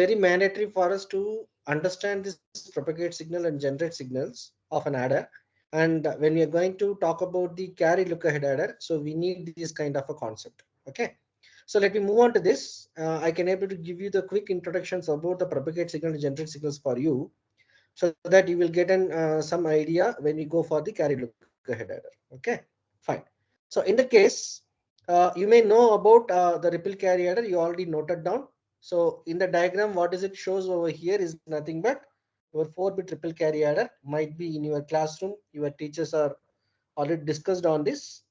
very mandatory for us to understand this propagate signal and generate signals of an adder. And when we are going to talk about the carry lookahead adder, so we need this kind of a concept. Okay. So let me move on to this. I can able to give you the quick introductions about the propagate signal and generate signals for you, so that you will get an some idea when we go for the carry lookahead adder. Okay, fine. So in the case, you may know about the ripple carry adder. You already noted down. So in the diagram, what is it shows over here is nothing but your 4-bit ripple carry adder. Might be in your classroom. Your teachers are already discussed on this.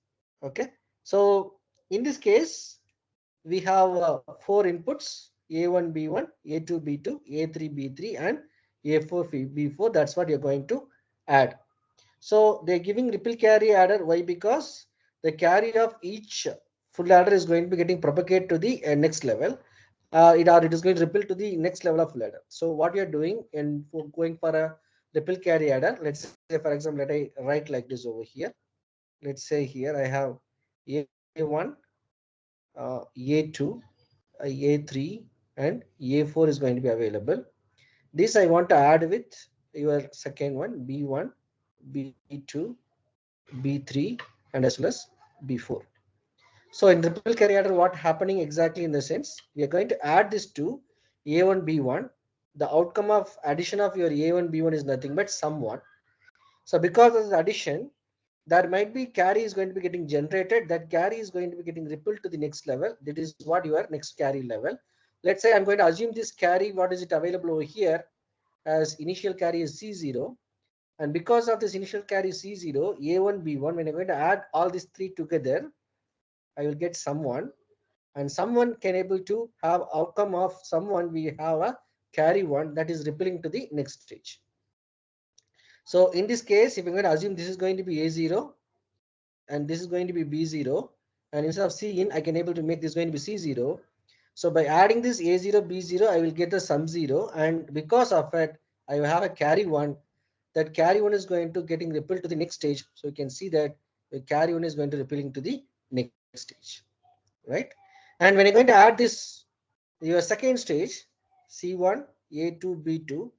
Okay. So in this case, we have 4 inputs: A1, B1, A2, B2, A3, B3, and A4, B4. That's what you're going to add. So they're giving ripple carry adder. Why? Because the carry of each full adder is going to be getting propagate to the next level. It is going to ripple to the next level of full adder. So what you're doing and for going for a ripple carry adder, let's say for example, let I write like this over here. Let's say here I have A1, A2, A3, and A4 is going to be available. This I want to add with your second one, B1, B2, B3, and as well as B4. So in ripple carry adder, what happening exactly in the sense, we are going to add this to A1, B1. The outcome of addition of your A1, B1 is nothing but sum 1. So because of the addition, there might be carry is going to be getting generated. That carry is going to be getting rippled to the next level. That is what your next carry level. Let's say I'm going to assume this carry, what is it available over here as initial carry is C0. And because of this initial carry C0, A1, B1, when I'm going to add all these three together, I will get someone, and someone can able to have outcome of someone. We have a carry 1 that is rippling to the next stage. So in this case, if I'm going to assume this is going to be A0 and this is going to be B0, and instead of C in, I can able to make this going to be C0. So by adding this A0, B0, I will get the sum 0, and because of it, I will have a carry 1. That carry 1 is going to getting rippled to the next stage. So you can see that the carry 1 is going to rippling to the next stage, right? And when you're going to add this, your second stage, C1, A2, B2,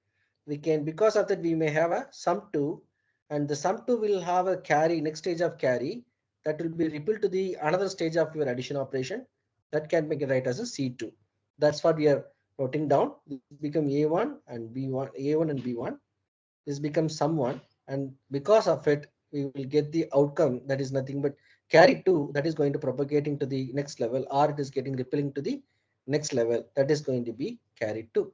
we can, because of that, we may have a sum 2, and the sum 2 will have a carry, next stage of carry, that will be rippled to the another stage of your addition operation. That can make it right as a C2. That's what we are noting down. This become A1 and B1, A1 and B1. This becomes sum 1, and because of it, we will get the outcome that is nothing but carry 2, that is going to propagating to the next level, or it is getting rippling to the next level, that is going to be carry 2.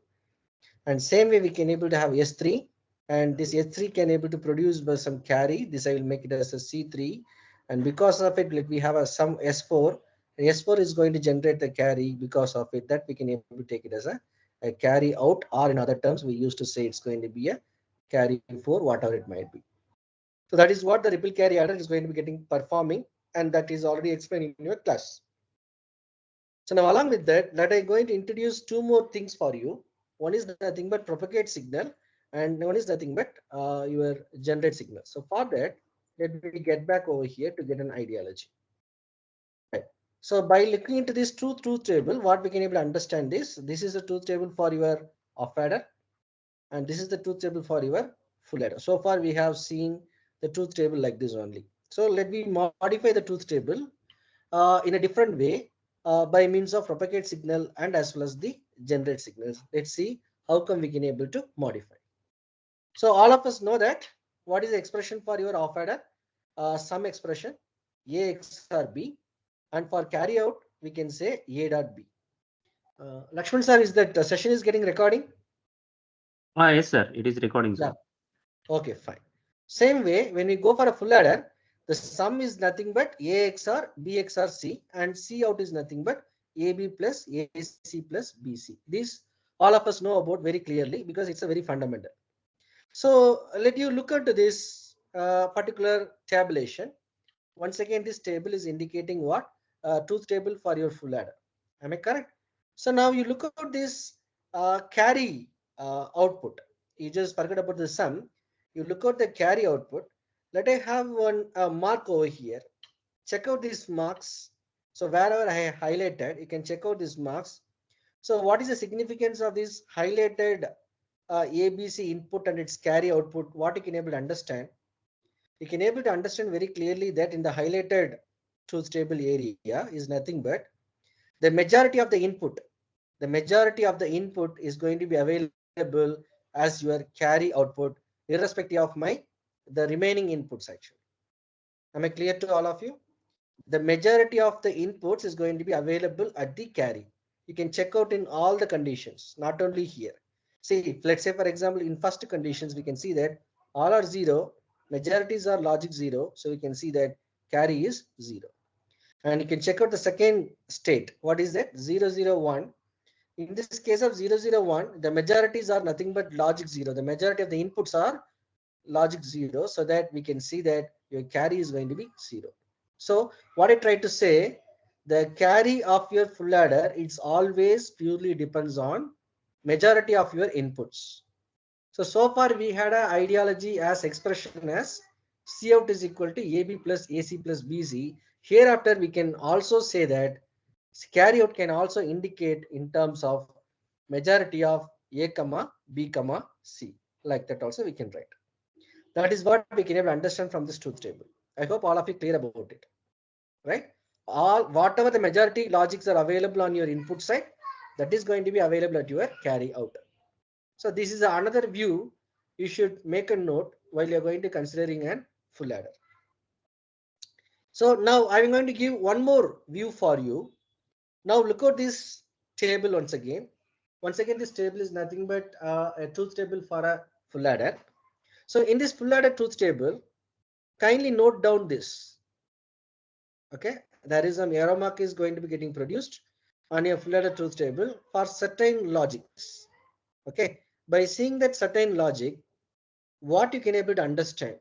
And same way we can able to have S3, and this S3 can able to produce by some carry. This I will make it as a C3, and because of it, let we have a some S4. And S4 is going to generate the carry. Because of it, that we can able to take it as a carry out, or in other terms, we used to say it's going to be a carry 4, whatever it might be. So that is what the ripple carry adder is going to be getting performing, and that is already explained in your class. So now along with that, let I going to introduce two more things for you. One is nothing but propagate signal, and one is nothing but your generate signal. So for that, let me get back over here to get an ideology. Right. So by looking into this truth table, what we can able to understand is this is a truth table for your off adder, and this is the truth table for your full adder. So far we have seen the truth table like this only. So let me modify the truth table in a different way by means of propagate signal and as well as the generate signals. Let's see how come we can able to modify. So all of us know that what is the expression for your off adder? Some expression A XOR B, and for carry out we can say A dot B. Lakshman sir, is that the session is getting recording? Yes, sir. It is recording, Yeah. sir. Okay, fine. Same way, when we go for a full adder, the sum is nothing but A XOR B XOR C, and C out is nothing but AB plus AC plus BC. This all of us know about very clearly because it's a very fundamental. So let you look into this particular tabulation. Once again, this table is indicating what? Truth table for your full adder. Am I correct? So now you look at this carry output. You just forget about the sum. You look at the carry output. Let I have one mark over here. Check out these marks. So wherever I highlighted, you can check out these marks. So what is the significance of this highlighted ABC input and its carry output? What you can able to understand? You can able to understand very clearly that in the highlighted truth table area is nothing but the majority of the majority of the input is going to be available as your carry output, irrespective of the remaining inputs actually. Am I clear to all of you? The majority of the inputs is going to be available at the carry. You can check out in all the conditions, not only here. See, let's say for example, in first conditions, we can see that all are zero, majorities are logic zero. So we can see that carry is zero. And you can check out the second state. What is that? 001. In this case of 001, the majorities are nothing but logic zero. The majority of the inputs are logic zero, so that we can see that your carry is going to be zero. So what I try to say, the carry of your full adder, it's always purely depends on majority of your inputs. So far we had an ideology as expression as C out is equal to AB plus AC plus BC. Hereafter we can also say that carry out can also indicate in terms of majority of A comma B comma C. Like that also we can write. That is what we can able to understand from this truth table. I hope all of you clear about it, right? All whatever the majority logics are available on your input side, that is going to be available at your carry out. So this is another view you should make a note while you're going to considering an full adder. So now I'm going to give one more view for you. Now look at this table once again. Once again, this table is nothing but a truth table for a full adder. So in this full adder truth table, kindly note down this. Okay, there is an arrow mark is going to be getting produced on your full adder truth table for certain logics. Okay, by seeing that certain logic, what you can able to understand,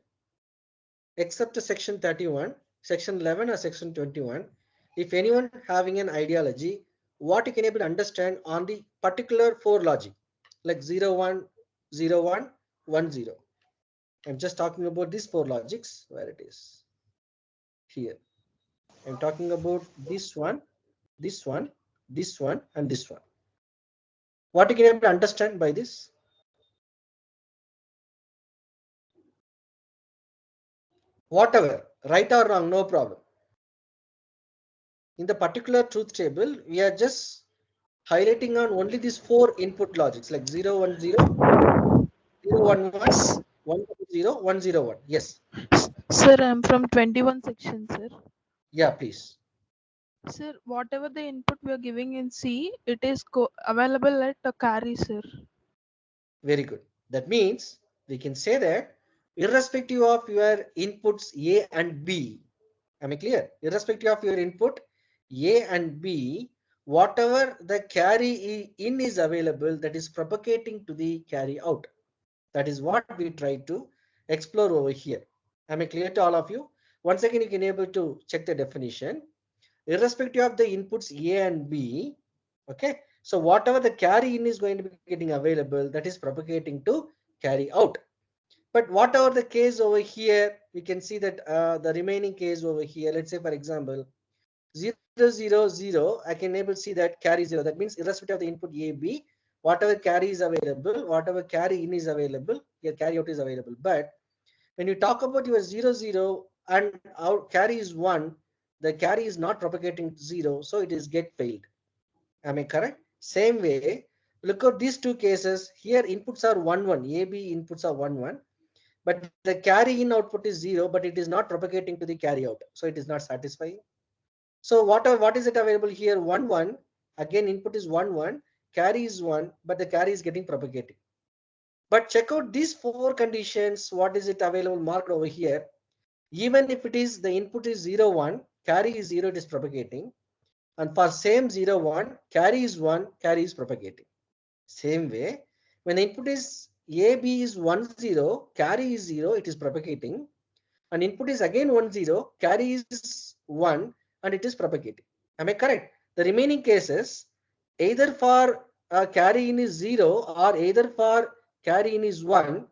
except section 31, section 11 or section 21, if anyone having an ideology, what you can able to understand on the particular four logic, like 0 1 0 1 1 0. I'm just talking about these four logics, where it is here. I'm talking about this one, this one, this one, and this one. What you can able to understand by this? Whatever, right or wrong, no problem. In the particular truth table, we are just highlighting on only these four input logics, like 0 1 0, 0 1 1, 1 0, 1 0 1. Yes. Sir, I'm from 21 section, sir. Yeah, please. Sir, whatever the input we are giving in C, it is available at a carry, sir. Very good. That means we can say that irrespective of your inputs A and B, am I clear? Irrespective of your input A and B, whatever the carry in is available, that is propagating to the carry out. That is what we try to explore over here. Am I clear to all of you? Once again, you can able to check the definition. Irrespective of the inputs A and B, okay, so whatever the carry in is going to be getting available, that is propagating to carry out. But whatever the case over here, we can see that the remaining case over here, let's say for example 0 0 0, I can able to see that carry 0. That means irrespective of the input A B, whatever carry is available, whatever carry in is available, your carry out is available. But when you talk about your 0 0 and our carry is 1, the carry is not propagating 0, so it is get failed. Am I correct? Same way, look at these two cases. Here inputs are 1 1, A B inputs are 1 1, but the carry in output is 0, but it is not propagating to the carry out, so it is not satisfying. So what is it available here? 1 1, again input is 1 1, carry is 1, but the carry is getting propagated. But check out these four conditions. What is it available marked over here? Even if it is the input is 0 1, carry is 0, it is propagating. And for same 0 1, carry is 1, carry is propagating. Same way, when the input is A B is 1 0, carry is 0, it is propagating. And input is again 1 0, carry is 1, and it is propagating. Am I correct? The remaining cases, either for carry in is 0 or either for carry in is 1,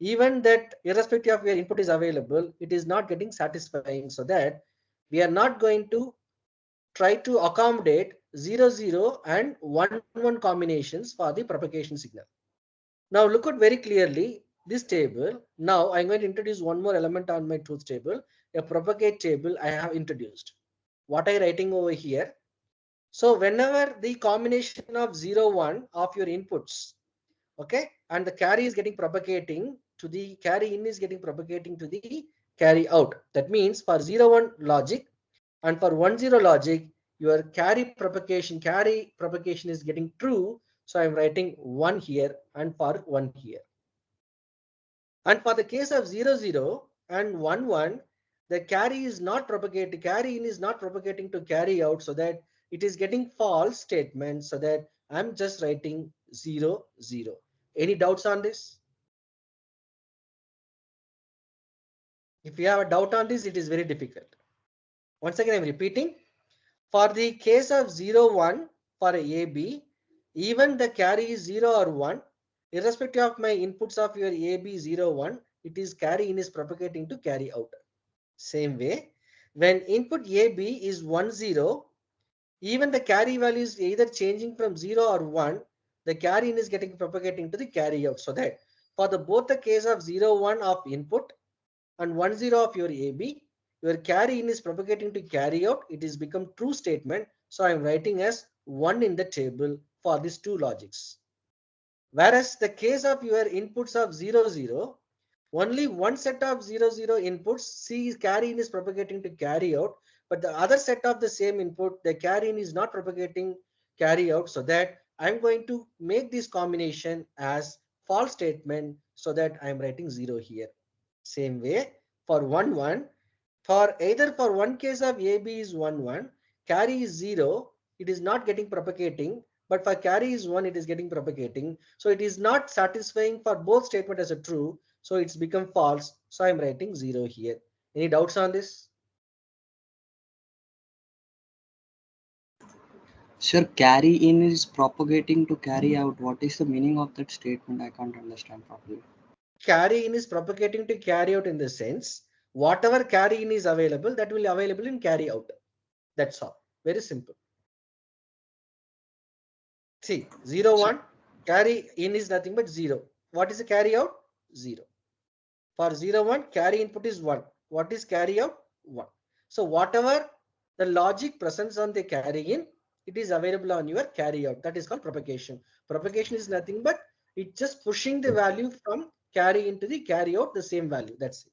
even that irrespective of where input is available, it is not getting satisfying, so that we are not going to try to accommodate 0 0 and 1 1 combinations for the propagation signal. Now look at very clearly this table. Now I'm going to introduce one more element on my truth table, a propagate table I have introduced. What I'm writing over here. So whenever the combination of 0 1 of your inputs, okay, and the carry is getting propagating to the carry in is getting propagating to the carry out. That means for 0 1 logic and for 1 0 logic, your carry propagation is getting true. So I'm writing 1 here and for 1 here. And for the case of 0 0 and 1 1, the carry is not propagating, carry in is not propagating to carry out, so that it is getting false statement, so that I'm just writing 0 0. Any doubts on this? If you have a doubt on this, it is very difficult. Once again, I'm repeating. For the case of 0 1 for AB, even the carry is 0 or 1, irrespective of my inputs of your AB 0 1, it is carry in is propagating to carry out. Same way, when input AB is 1 0, even the carry value is either changing from 0 or 1, the carry in is getting propagating to the carry out. So that for the both the case of 0 1 of input and 1 0 of your AB, your carry in is propagating to carry out. It is become true statement. So I am writing as 1 in the table for these two logics. Whereas the case of your inputs of 0 0, only one set of 0 0 inputs, C carry in is propagating to carry out, but the other set of the same input, the carry in is not propagating carry out, so that I'm going to make this combination as false statement, so that I'm writing 0 here. Same way for 1 1, for either for one case of AB is 1 1, carry is 0, it is not getting propagating, but for carry is 1, it is getting propagating. So it is not satisfying for both statement as a true, so it's become false. So I'm writing 0 here. Any doubts on this? Sir, carry in is propagating to carry out. What is the meaning of that statement? I can't understand properly. Carry in is propagating to carry out in the sense, whatever carry in is available, that will be available in carry out. That's all. Very simple. See, 0 1, carry in is nothing but 0. What is the carry out? 0. For 0 1, carry input is 1. What is carry out? 1. So whatever the logic presents on the carry in, it is available on your carry out. That is called propagation. Propagation is nothing but it's just pushing the value from carry into the carry out, the same value. That's it.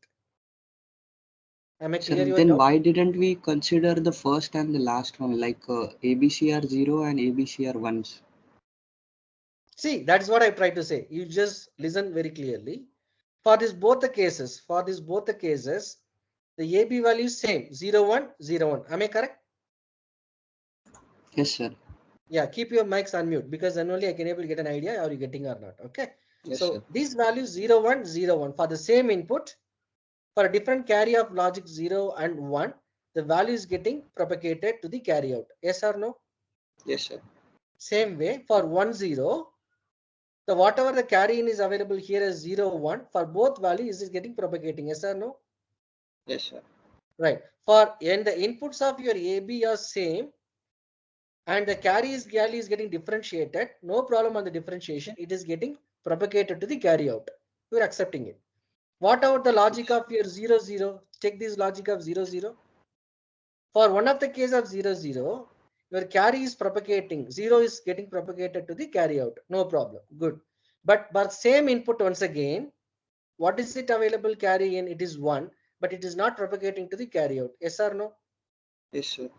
Am I Sir, clear your then doubt? why didn't we consider the first and the last one, like ABC are 0 and ABC are 1s? See, that's what I try to say. You just listen very clearly. For both the cases, the AB value is same, 0 1 0 1. Am I correct? Yes, sir. Yeah, keep your mics on mute, because then only I can able to get an idea are you getting or not. Okay. Yes, So sir. these values 0 1 0 1 for the same input, for a different carry of logic 0 and 1, the value is getting propagated to the carry out. Yes or no? Yes, sir. Same way for 1 0, the whatever the carry in is available here as 0 1, for both values is getting propagating. Yes or no? Yes, sir. Right. For and the inputs of your AB are same, and the value is getting differentiated, no problem on the differentiation, it is getting propagated to the carry out. You're accepting it. What about the logic of your 0 0? Check this logic of 0 0. For one of the case of 0 0, your carry is propagating, 0 is getting propagated to the carry out, no problem, good. But same input once again, what is it available carry in? It is 1, but it is not propagating to the carry out. Yes or no? Yes, sir.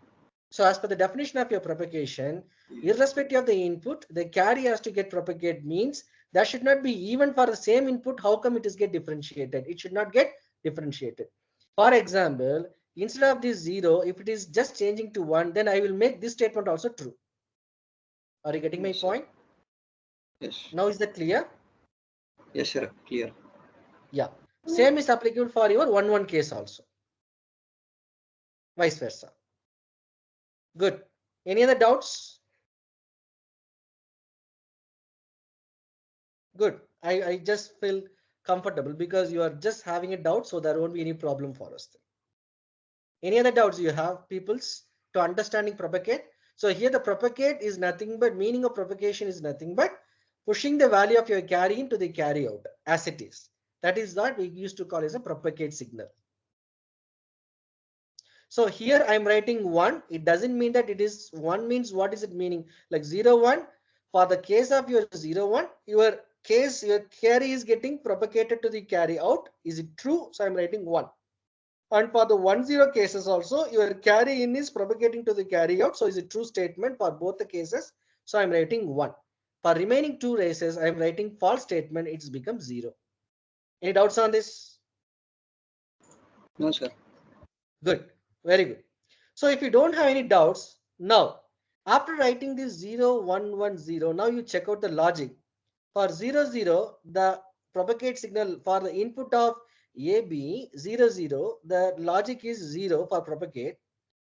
So as per the definition of your propagation, irrespective of the input, the carry has to get propagated, means that should not be even for the same input. How come it is get differentiated? It should not get differentiated. For example, instead of this 0, if it is just changing to 1, then I will make this statement also true. Are you getting my Yes, sir. point? Yes. Now is that clear? Yes, sir. Clear. Yeah. Same is applicable for your 1 1 case also. Vice versa. Good. Any other doubts? Good. I just feel comfortable because you are just having a doubt, so there won't be any problem for us. Any other doubts you have, peoples, to understanding propagate? So here the propagate is nothing but, meaning of propagation is nothing but pushing the value of your carry into the carry out as it is. That is what we used to call as a propagate signal. So here I'm writing 1. It doesn't mean that it is 1 means what is it meaning? Like 0, 1. For the case of your 0, 1, your carry is getting propagated to the carry out. Is it true? So I'm writing 1. And for the 1, 0 cases also, your carry in is propagating to the carry out. So is a true statement for both the cases. So I'm writing 1. For remaining 2 races, I'm writing false statement. It's become 0. Any doubts on this? No, sir. Good. Very good. So if you don't have any doubts, now after writing this 0, 1, 1, 0, now you check out the logic. For 0, 0, the propagate signal for the input of AB 0, 0, the logic is 0 for propagate.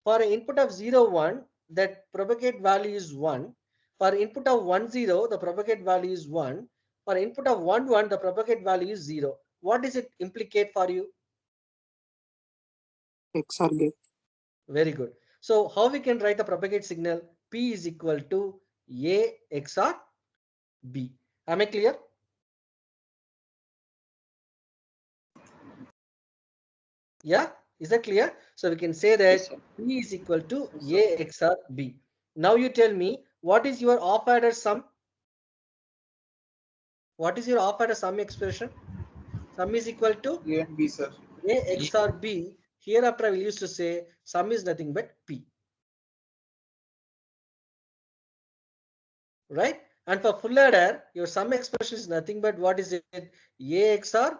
For input of 0, 1, that propagate value is 1. For input of 1, 0, the propagate value is 1. For input of 1, 1, the propagate value is 0. What does it implicate for you? XOR gate. Very good. So how we can write the propagate signal? P is equal to A XOR B. Am I clear? Yeah, is that clear? So we can say that Yes, sir. P is equal to A XOR B. Now you tell me, what is your off adder sum? What is your off adder sum expression? Sum is equal to A and B, sir. A XOR B. Hereafter I will use to say sum is nothing but P. Right? And for full adder, your sum expression is nothing but what is it? A XOR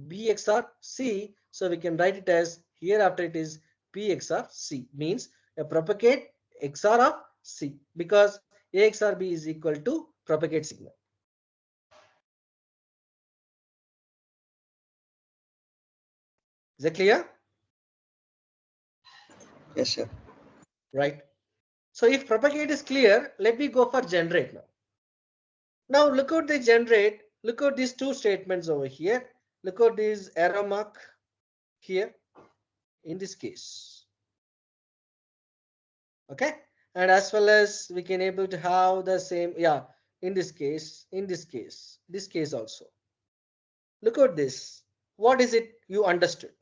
B XOR C. So we can write it as hereafter it is P XOR C, means a propagate XOR of C, because A XOR B is equal to propagate signal. Is that clear? Yes, sir. Right. So if propagate is clear, let me go for generate now. Now look at the generate. Look at these two statements over here. Look at this arrow mark here in this case. Okay. And as well as we can able to have the same, yeah, in this case, this case also. Look at this. What is it you understood?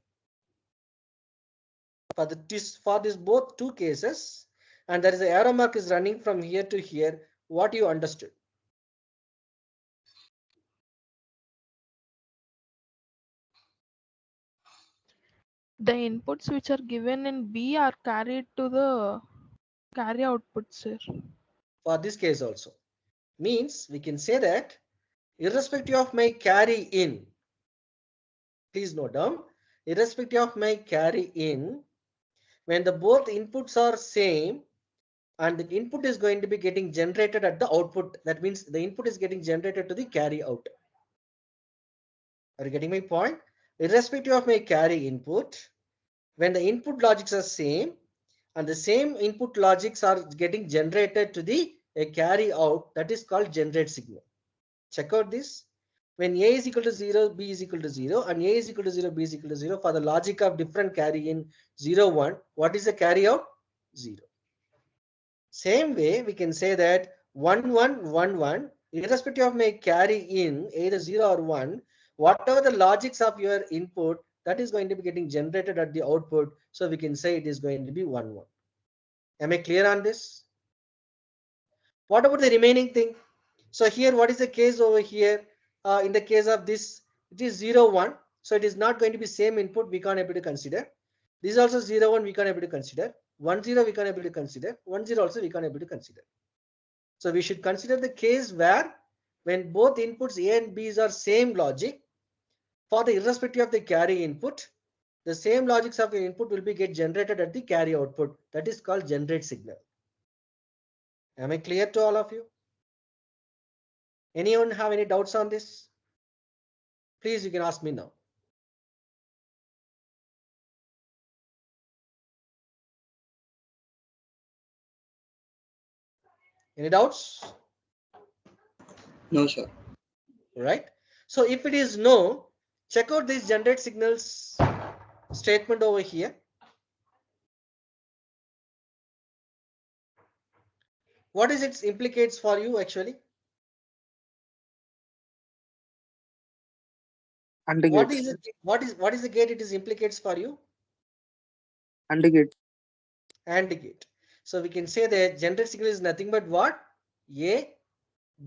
For this both two cases, and there is an arrow mark is running from here to here. What you understood? The inputs which are given in B are carried to the carry output, sir. For this case also means we can say that irrespective of my carry in, please note down, irrespective of my carry in, when the both inputs are same and the input is going to be getting generated at the output, that means the input is getting generated to the carry out. Are you getting my point? Irrespective of my carry input, when the input logics are same and the same input logics are getting generated to the carry out, that is called generate signal. Check out this. When A is equal to 0, B is equal to 0, and A is equal to 0, B is equal to 0, for the logic of different carry in 0, 1, what is the carry out? 0. Same way, we can say that 1, 1, 1, 1, irrespective of my carry in either 0 or 1, whatever the logics of your input, that is going to be getting generated at the output. So we can say it is going to be 1, 1. Am I clear on this? What about the remaining thing? So here, what is the case over here? In the case of this, it is 0, 1. So it is not going to be same input. We can't able to consider. This is also 0, 1. We can't able to consider. 1, 0. We can't able to consider. 1, 0 also we can't able to consider. So we should consider the case where when both inputs A and B's are same logic, for the irrespective of the carry input, the same logics of the input will be get generated at the carry output. That is called generate signal. Am I clear to all of you? Anyone have any doubts on this? Please, you can ask me now. Any doubts? No, sir. Right. So if it is no, check out this generate signals statement over here. What is its implicates for you actually? And What gate. is it? What is the gate it is implicates for you? And gate. AND gate. So we can say the generate signal is nothing but what? A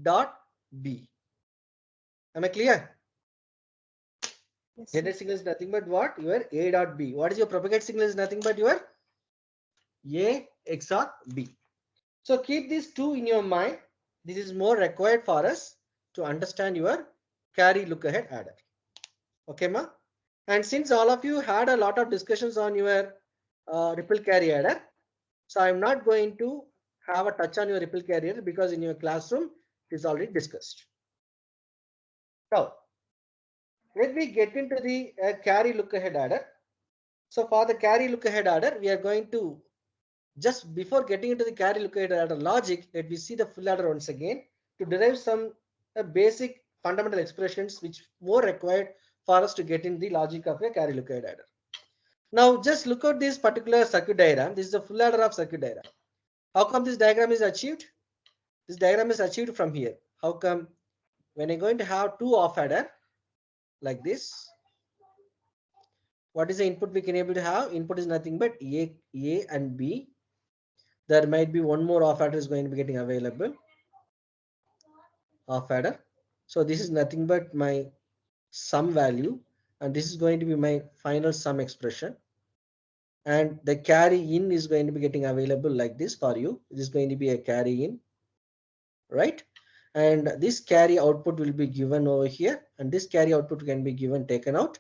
dot B. Am I clear? Yes, sir. Generate signal is nothing but what? Your A dot B. What is your propagate signal is nothing but your A XOR B. So keep these two in your mind. This is more required for us to understand your carry look ahead adder. Okay, ma? And since all of you had a lot of discussions on your ripple carry adder, so I'm not going to have a touch on your ripple carrier because in your classroom it is already discussed. Now, let me get into the carry look ahead adder. So for the carry look ahead adder, we are going to just before getting into the carry look ahead adder logic, let me see the full adder once again to derive some basic fundamental expressions which more required for us to get in the logic of a carry look ahead adder. Now just look at this particular circuit diagram. This is the full adder of circuit diagram. How come this diagram is achieved? This diagram is achieved from here. How come? When I'm going to have two off adder like this, what is the input we can able to have? Input is nothing but A and B. There might be one more off adder is going to be getting available. Off adder. So this is nothing but my sum value, and this is going to be my final sum expression. And the carry in is going to be getting available like this for you. This is going to be a carry in, right? And this carry output will be given over here, and this carry output can be given taken out.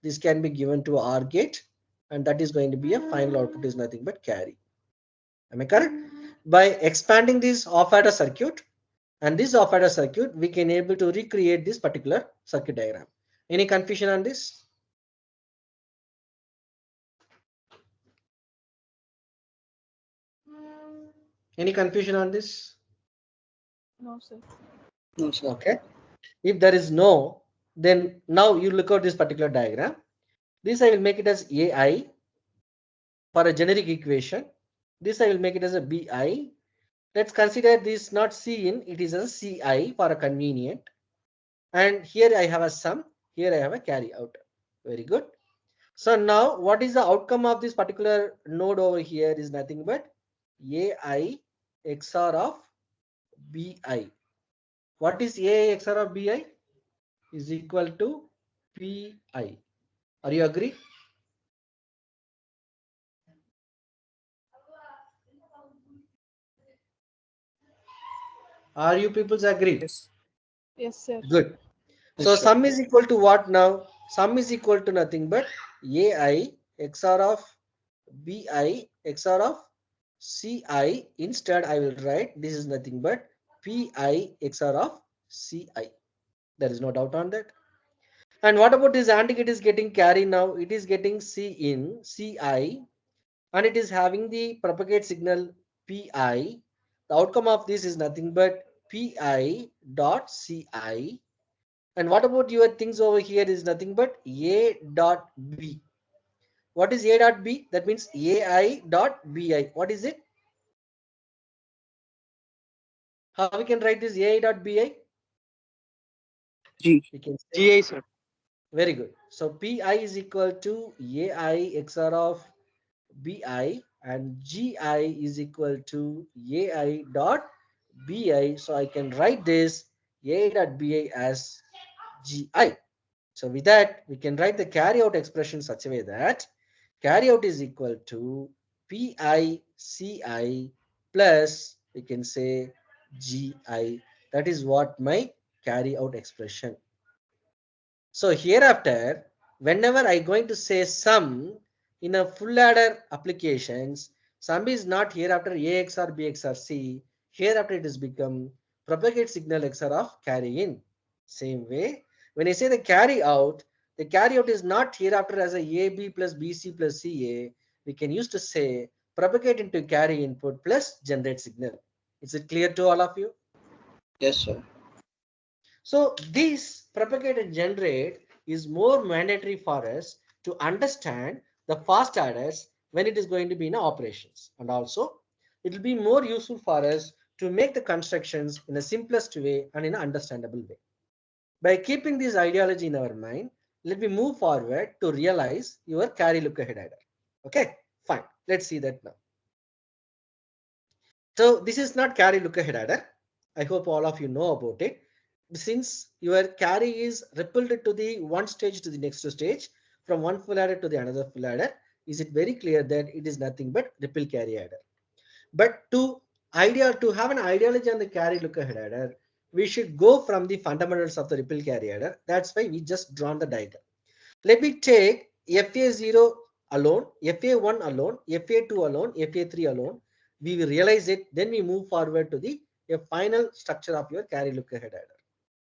This can be given to OR gate, and that is going to be a final output is nothing but carry. Am I correct? By expanding this off adder circuit and this off adder circuit, we can able to recreate this particular circuit diagram. Any confusion on this? Any confusion on this? No, sir. No, sir. Okay. If there is no, then now you look at this particular diagram. This I will make it as AI for a generic equation. This I will make it as a BI. Let's consider this not C in, it is a CI for a convenient. And here I have a sum, here I have a carry out. Very good. So now what is the outcome of this particular node over here is nothing but AI XOR of BI. What is AI XOR of BI? Is equal to PI. Are you agree? Are you people agree? Yes. Yes, sir. Good. Yes, So sir. sum is equal to what now? Sum is equal to nothing but AI XOR of BI XOR of CI. Instead, I will write this is nothing but PI XOR of CI. There is no doubt on that. And what about this AND gate is getting carry now? It is getting C in CI and it is having the propagate signal PI. The outcome of this is nothing but PI dot CI. And what about your things over here is nothing but A dot B. What is A dot B? That means AI dot BI. What is it? How we can write this AI dot BI? G. We can say GI, sir. very good. So PI is equal to AI XOR of BI and GI is equal to AI dot BI. So I can write this AI dot BI as GI. So with that, we can write the carry out expression such a way that carry out is equal to PICI plus we can say GI. That is what my carry out expression. So hereafter, whenever I going to say sum in a full adder applications, sum is not hereafter AX or BX or C. Hereafter it is become propagate signal XOR of carry in. Same way, when I say the carry out is not hereafter as a AB plus BC plus CA. We can use to say propagate into carry input plus generate signal. Is it clear to all of you? Yes, sir. So this propagate and generate is more mandatory for us to understand the fast adders when it is going to be in operations, and also it will be more useful for us to make the constructions in the simplest way and in an understandable way. By keeping this ideology in our mind, let me move forward to realize your carry look ahead adder. Okay, fine. Let's see that now. So this is not carry look ahead adder. I hope all of you know about it. Since your carry is rippled to the one stage to the next stage, from one full adder to the another full adder, is it very clear that it is nothing but ripple carry adder. But to have an ideology on the carry look ahead adder, we should go from the fundamentals of the ripple carry adder. That's why we just drawn the diagram. Let me take FA0 alone, FA1 alone, FA2 alone, FA3 alone. We will realize it. Then we move forward to the final structure of your carry look ahead adder.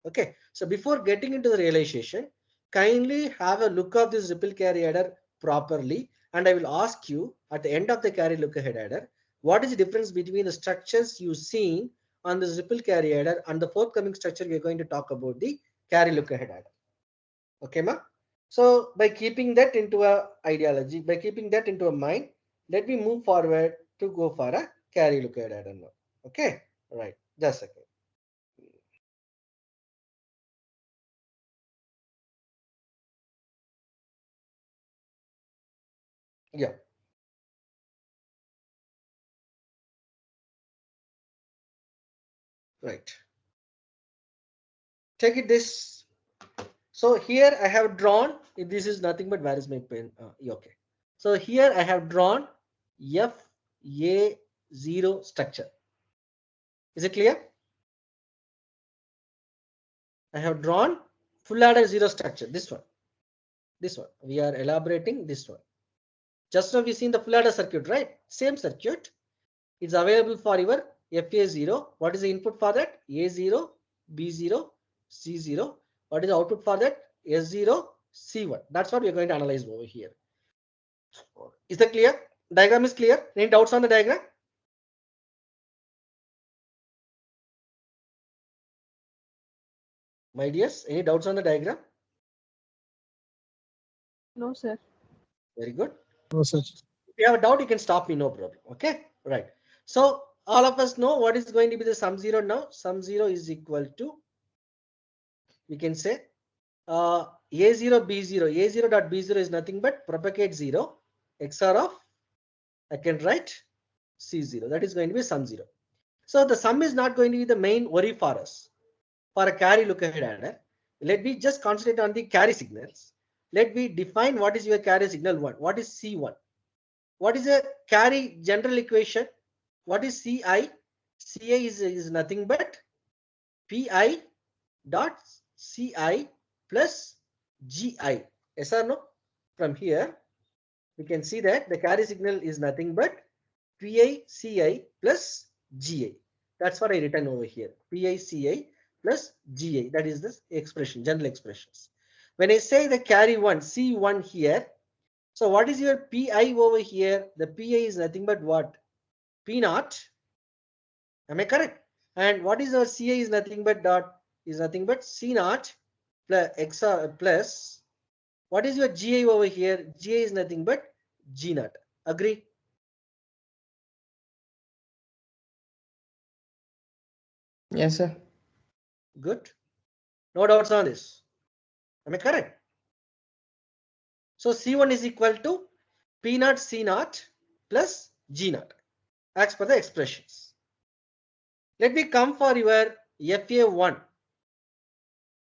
Okay. So before getting into the realization, kindly have a look of this ripple carry adder properly. And I will ask you at the end of the carry look ahead adder, what is the difference between the structures you seen on this ripple carry adder and the forthcoming structure we are going to talk about, the carry look ahead adder. Okay, ma? So by keeping that into a ideology, by keeping that into a mind, let me move forward to go for a carry look ahead adder now. Okay, right. Just a second. Yeah. Right. Take it this. So here I have drawn, this is nothing but where is my pen? Okay. So here I have drawn FA0 structure. Is it clear? I have drawn full adder 0 structure. This one. This one. We are elaborating this one. Just now we seen the full adder circuit, right? Same circuit. It's available for your FA0. What is the input for that? A0, B0, C0. What is the output for that? S0, C1. That's what we are going to analyze over here. Is that clear? Diagram is clear. Any doubts on the diagram? My dears, any doubts on the diagram? No, sir. Very good. No, sir. If you have a doubt, you can stop me, no problem. Okay, right. So all of us know what is going to be the sum zero now. Sum zero is equal to, we can say, A0, B0. A0 dot B0 is nothing but propagate 0, XOR of, I can write C0. That is going to be sum 0. So the sum is not going to be the main worry for us. For a carry look ahead adder, let me just concentrate on the carry signals. Let me define what is your carry signal 1. What is C1? What is a carry general equation? What is CI? CI is nothing but PI dot CI plus GI. Yes or no? From here, we can see that the carry signal is nothing but PI CI plus GI. That's what I written over here. PI CI plus GI. That is this expression, general expressions. When I say the carry 1, C1 here, so what is your PI over here? The PI is nothing but what? P naught. Am I correct? And what is our CI is nothing but dot, is nothing but C naught plus XR plus, what is your GI over here? GI is nothing but G naught. Agree? Yes, sir. Good. No doubts on this. Am I correct? So C1 is equal to P naught C naught plus G naught as per the expressions. Let me come for your FA1.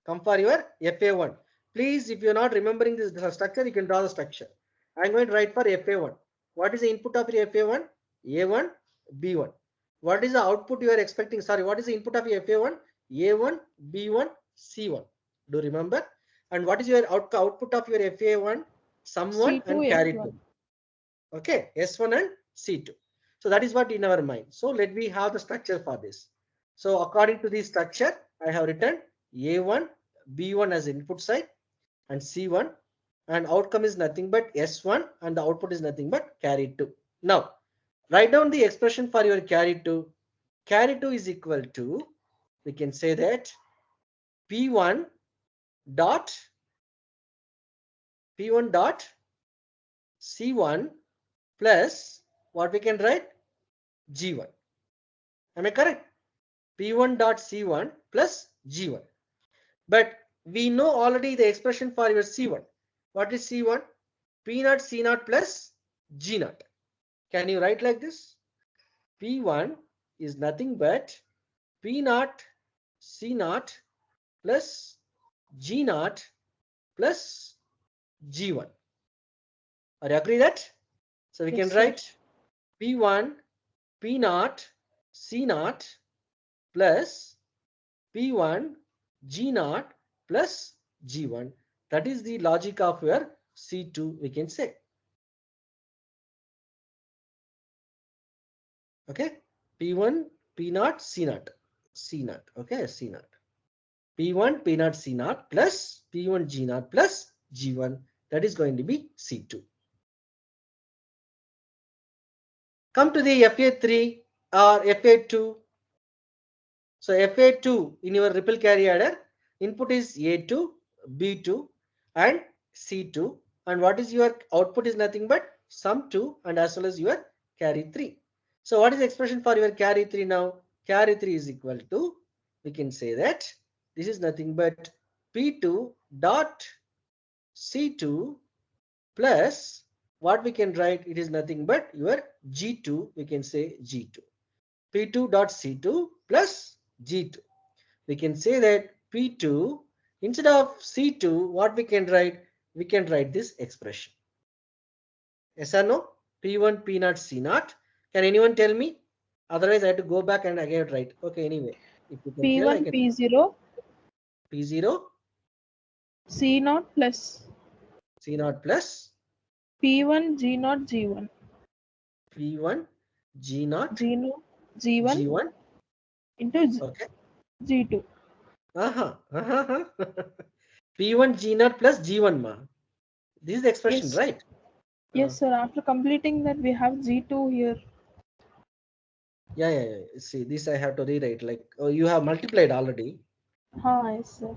Come for your FA1. Please, if you're not remembering this structure, you can draw the structure. I'm going to write for FA1. What is the input of your FA1? A1, B1. What is the output you are expecting? Sorry, what is the input of your FA1? A1, B1, C1. Do you remember? And what is your output of your FA1? Sum 1 C2, and carry S1. 2. Okay, S1 and C2. So that is what in our mind. So let me have the structure for this. So according to this structure, I have written A1, B1 as input side and C1, and outcome is nothing but S1 and the output is nothing but carry 2. Now write down the expression for your carry 2. Carry 2 is equal to, we can say that P1 dot C1 plus what we can write G1. Am I correct? P1 dot C1 plus G1. But we know already the expression for your C1. What is C1? P naught C naught plus G naught. Can you write like this? P1 is nothing but P naught C naught plus G naught plus G1. Are you agree that? So we Yes, can sir. write P1 P naught C naught plus P1 G naught plus G1. That is the logic of your C2, we can say. Okay, P1 P naught C naught C naught. Okay, C naught. P1 P naught C naught plus P1 G naught plus G1. That is going to be C2. Come to the FA3 or FA2. So FA2 in your ripple carry adder, input is A2, B2 and C2, and what is your output is nothing but sum 2 and as well as your carry 3. So what is the expression for your carry 3 now? Carry 3 is equal to, we can say that this is nothing but P2 dot C2 plus what we can write, it is nothing but your G2, we can say G2. P2 dot C2 plus G2. We can say that P2 instead of C2, what we can write? We can write this expression. Yes or no? P1 P naught C naught. Can anyone tell me? Otherwise, I have to go back and again write. Okay, anyway, if you can tell, I P1 can. P0 P0 C0 plus C naught plus P1 G0 G1 P1 G naught G0 G1 G1. into Okay. G2. P1 G naught plus G1 ma. This is the expression, Yes. right? Yes, sir. After completing that, we have G2 here. Yeah. See, this I have to rewrite. Like, oh, you have multiplied already. Yes, sir.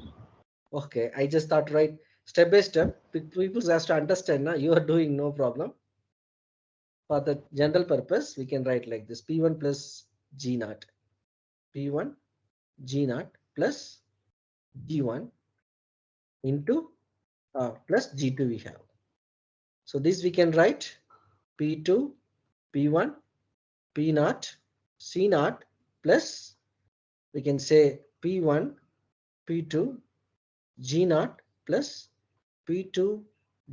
Okay, I just thought right step by step. People has to understand now. You are doing no problem. For the general purpose, we can write like this: P1 plus G naught, P1 G naught plus G1 into plus G2 we have. So this we can write P2 P1 P naught C naught plus we can say P1 P2 G naught plus P2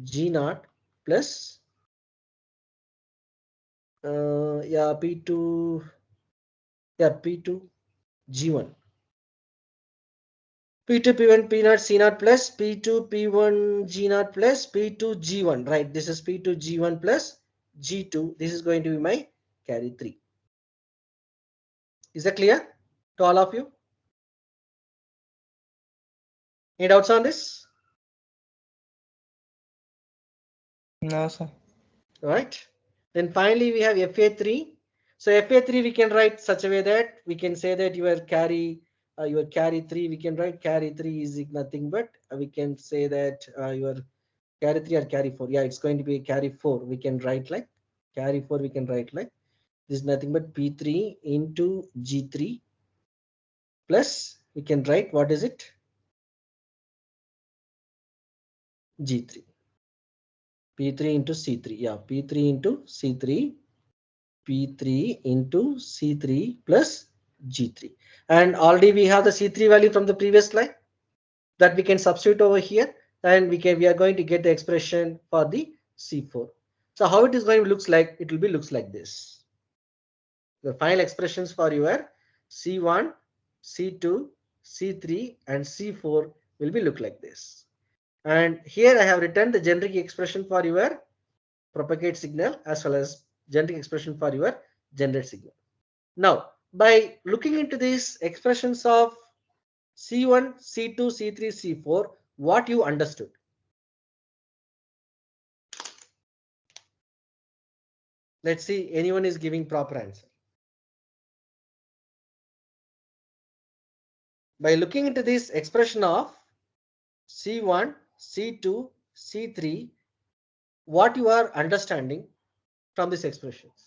G naught plus yeah P2 P2 G1 P2 P1 P naught C naught plus P2 P1 G naught plus P2 G1, right? This is P2 G1 plus G2. This is going to be my carry 3. Is that clear to all of you? Any doubts on this? No, sir. All right. Then finally we have FA3. So FA3 we can write such a way that we can say that your carry 3, we can write carry 3 is nothing but we can say that your carry 3 or carry 4. Yeah, it's going to be carry 4. We can write like carry 4. We can write like this is nothing but P3 into G3 plus we can write what is it? G3. P3 into C3. Yeah, P3 into C3. P3 into C3 plus G3. And already we have the C3 value from the previous slide that we can substitute over here and we are going to get the expression for the C4. So how it is going to looks like, it will be looks like this. The final expressions for your C1, C2, C3 and C4 will be look like this. And here I have written the generic expression for your propagate signal as well as generic expression for your generate signal. Now, by looking into these expressions of C1, C2, C3, C4, what you understood? Let's see, anyone is giving proper answer. By looking into this expression of C1, C2, C3, what you are understanding from these expressions?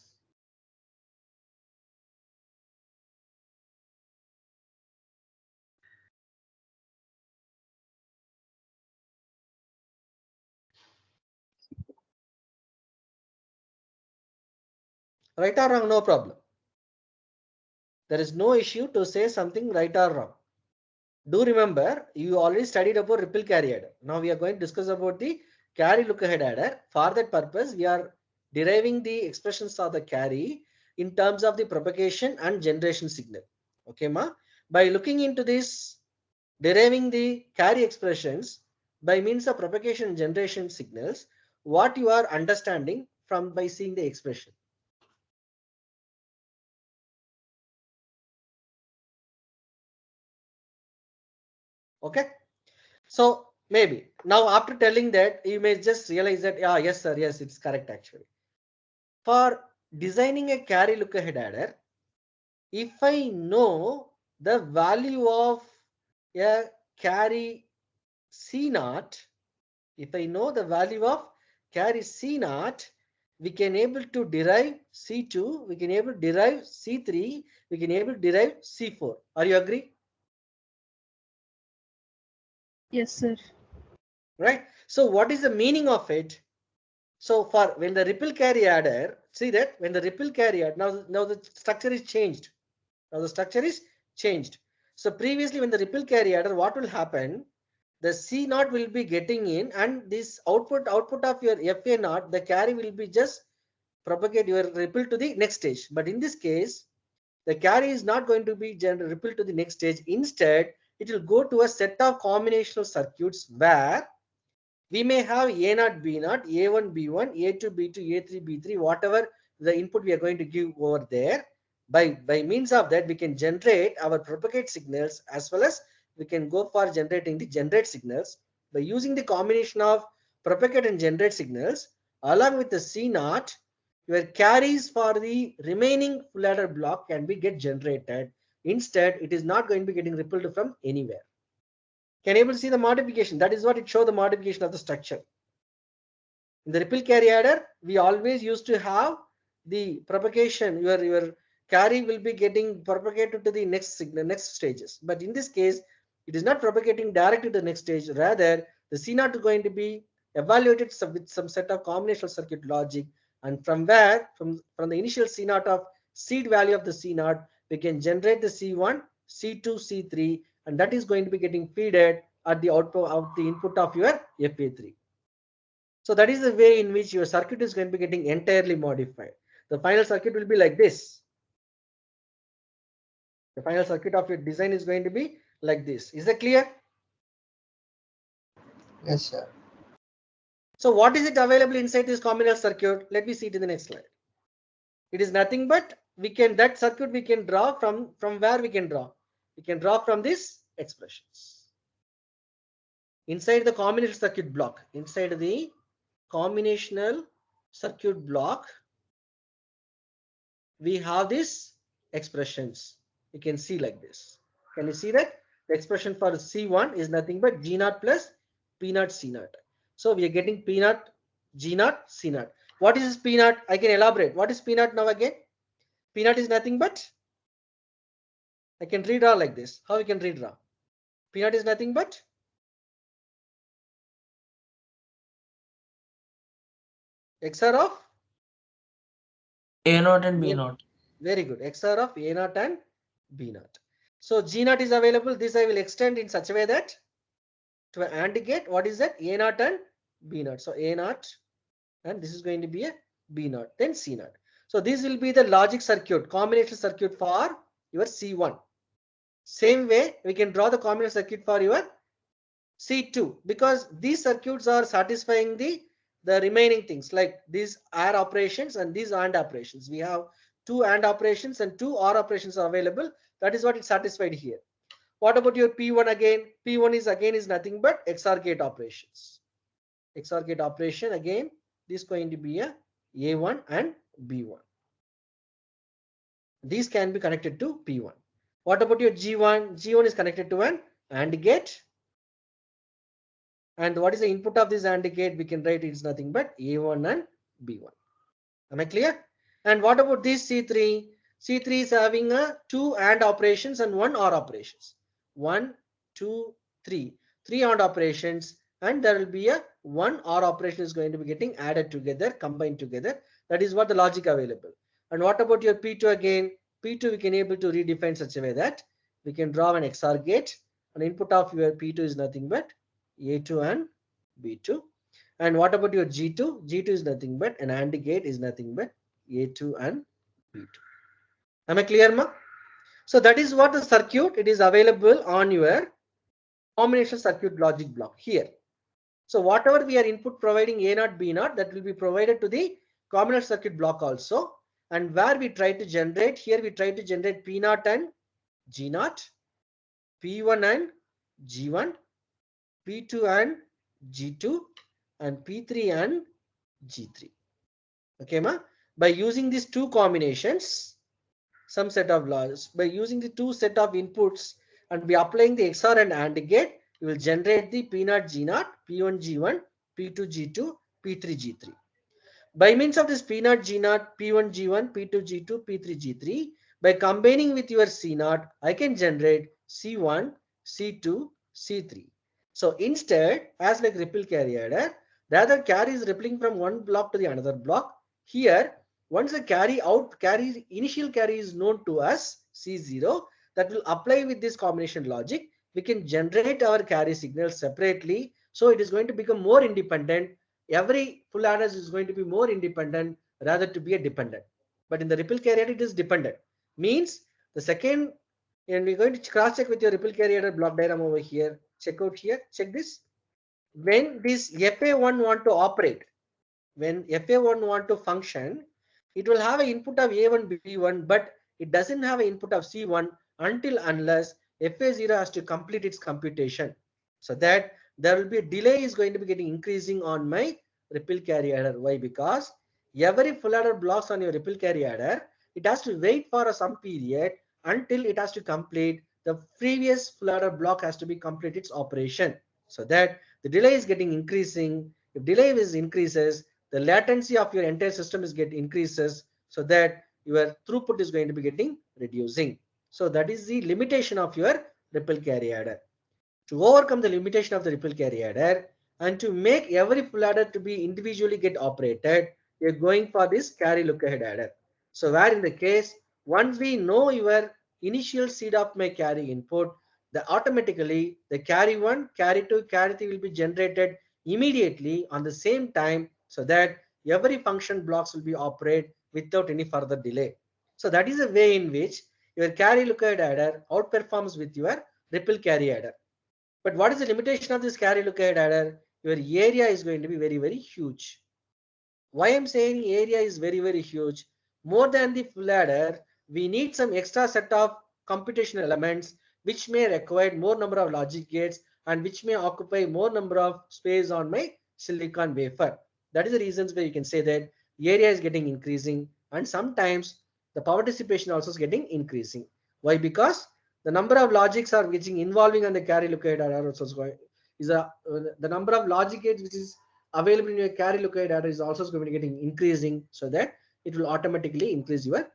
Right or wrong? No problem. There is no issue to say something right or wrong. Do remember, you already studied about ripple carry adder. Now we are going to discuss about the carry look ahead adder. For that purpose, we are deriving the expressions of the carry in terms of the propagation and generation signal. Okay, ma? By looking into this, deriving the carry expressions by means of propagation and generation signals, what you are understanding from by seeing the expression. Okay. So maybe now after telling that, you may just realize that, yeah, yes, sir, yes, it's correct actually. For designing a carry look ahead adder, if I know the value of a carry C naught, if I know the value of carry C naught, we can able to derive C2, we can able to derive C3, we can able to derive C4. Are you agree? Yes, sir. Right. So what is the meaning of it? So for when the ripple carry adder, see that when the ripple carry adder, now the structure is changed. Now the structure is changed. So previously when the ripple carry adder, what will happen? The C naught will be getting in, and this output of your FA naught, the carry will be just propagate your ripple to the next stage. But in this case, the carry is not going to be ripple to the next stage. Instead, it will go to a set of combinational circuits where we may have A naught, B naught, A1, B1, A2, B2, A3, B3, whatever the input we are going to give over there. By means of that, we can generate our propagate signals, as well as we can go for generating the generate signals by using the combination of propagate and generate signals along with the C naught. Your carries for the remaining full adder block can be get generated. Instead, it is not going to be getting rippled from anywhere. Can you able to see the modification? That is what it shows, the modification of the structure. In the ripple carry adder, we always used to have the propagation. Your carry will be getting propagated to the next signal, next stages. But in this case, it is not propagating directly to the next stage. Rather, the C naught is going to be evaluated with some set of combinational circuit logic, and from where, from the initial C naught of seed value of the C naught, we can generate the C1, C2, C3, and that is going to be getting fed at the output of the input of your FA3. So that is the way in which your circuit is going to be getting entirely modified. The final circuit will be like this. The final circuit of your design is going to be like this. Is that clear? Yes, sir. So what is it available inside this combinational circuit? Let me see it in the next slide. It is nothing but that circuit we can draw from where we can draw. We can draw from these expressions. Inside the combinational circuit block, inside the combinational circuit block, we have these expressions. You can see like this. Can you see that? The expression for C1 is nothing but G naught plus P naught C naught. So we are getting P naught, G naught, C naught. What is P naught? I can elaborate. What is P naught now again? P naught is nothing but, I can redraw like this. How we can redraw? P naught is nothing but XR of A naught and B naught. Very good. XR of A naught and B naught. So G naught is available. This I will extend in such a way that to AND gate, what is that? A naught and B naught. So A naught, and this is going to be a B naught, then C naught. So this will be the logic circuit, combination circuit for your C1. Same way, we can draw the combination circuit for your C2, because these circuits are satisfying the remaining things like these AND operations and these AND operations. We have two AND operations and two OR operations are available. That is what is satisfied here. What about your P1 again? P1 is nothing but XOR gate operations. XOR gate operation again, this is going to be a A1 and B1. These can be connected to P1. What about your G1? G1 is connected to an AND gate. And what is the input of this AND gate? We can write it is nothing but A1 and B1. Am I clear? And what about this C3? C3 is having a two AND operations and one OR operations. 1, 2, 3. 3 AND operations, and there will be a one OR operation is going to be getting added together, combined together. That is what the logic available. And what about your P2 again? P2 we can able to redefine such a way that we can draw an XOR gate. And input of your P2 is nothing but A2 and B2. And what about your G2? G2 is nothing but an AND gate is nothing but A2 and B2. Am I clear, ma? So that is what the circuit it is available on your combination circuit logic block here. So whatever we are input providing A0, B0, that will be provided to the combination circuit block also. And where we try to generate, here we try to generate P0 and G0, P1 and G1, P2 and G2, and P3 and G3. Okay, ma? By using these two combinations, some set of laws, by using the two set of inputs and by applying the XOR and AND gate, you will generate the P0 G0, P1 G1, P2 G2, P3 G3. By means of this P0 G0, P1 G1, P2 G2, P3 G3, by combining with your C0, I can generate C1, C2, C3. So instead, as like ripple carry adder, rather carry is rippling from one block to the another block. Here, once the initial carry is known to us, C0, that will apply with this combination logic. We can generate our carry signal separately. So it is going to become more independent. Every full adders is going to be more independent rather to be a dependent. But in the ripple carry adder, it is dependent. Means the second, and we're going to cross check with your ripple carry adder block diagram over here. Check out here, check this. When this FA1 want to operate, when FA1 want to function, it will have an input of A1, B1, but it doesn't have an input of C1 until unless FA0 has to complete its computation. So that there will be a delay is going to be getting increasing on my ripple carry adder. Why? Because every full adder blocks on your ripple carry adder, it has to wait for some period until it has to complete the previous full adder block has to be complete its operation. So that the delay is getting increasing. If delay is increases, the latency of your entire system is get increases, so that your throughput is going to be getting reducing. So that is the limitation of your ripple carry adder. To overcome the limitation of the ripple carry adder and to make every full adder to be individually get operated, we are going for this carry lookahead adder. So where in the case, once we know your initial seed of my carry input, the automatically the carry 1, carry 2, carry 3 will be generated immediately on the same time, so that every function blocks will be operated without any further delay. So that is a way in which your carry lookahead adder outperforms with your ripple carry adder. But what is the limitation of this carry lookahead adder? Your area is going to be very, very huge. Why I'm saying area is very, very huge? More than the full adder, we need some extra set of computational elements which may require more number of logic gates and which may occupy more number of space on my silicon wafer. That is the reasons where you can say that area is getting increasing, and sometimes the power dissipation also is getting increasing. Why? Because the number of logics are getting involving on the carry lookahead adder also is the number of logic gates which is available in your carry lookahead adder is also going to be getting increasing, so that it will automatically increase your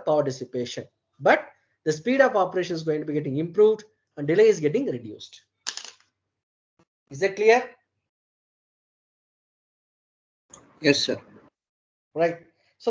power dissipation. But the speed of operation is going to be getting improved and delay is getting reduced. Is that clear? Yes, sir. Right.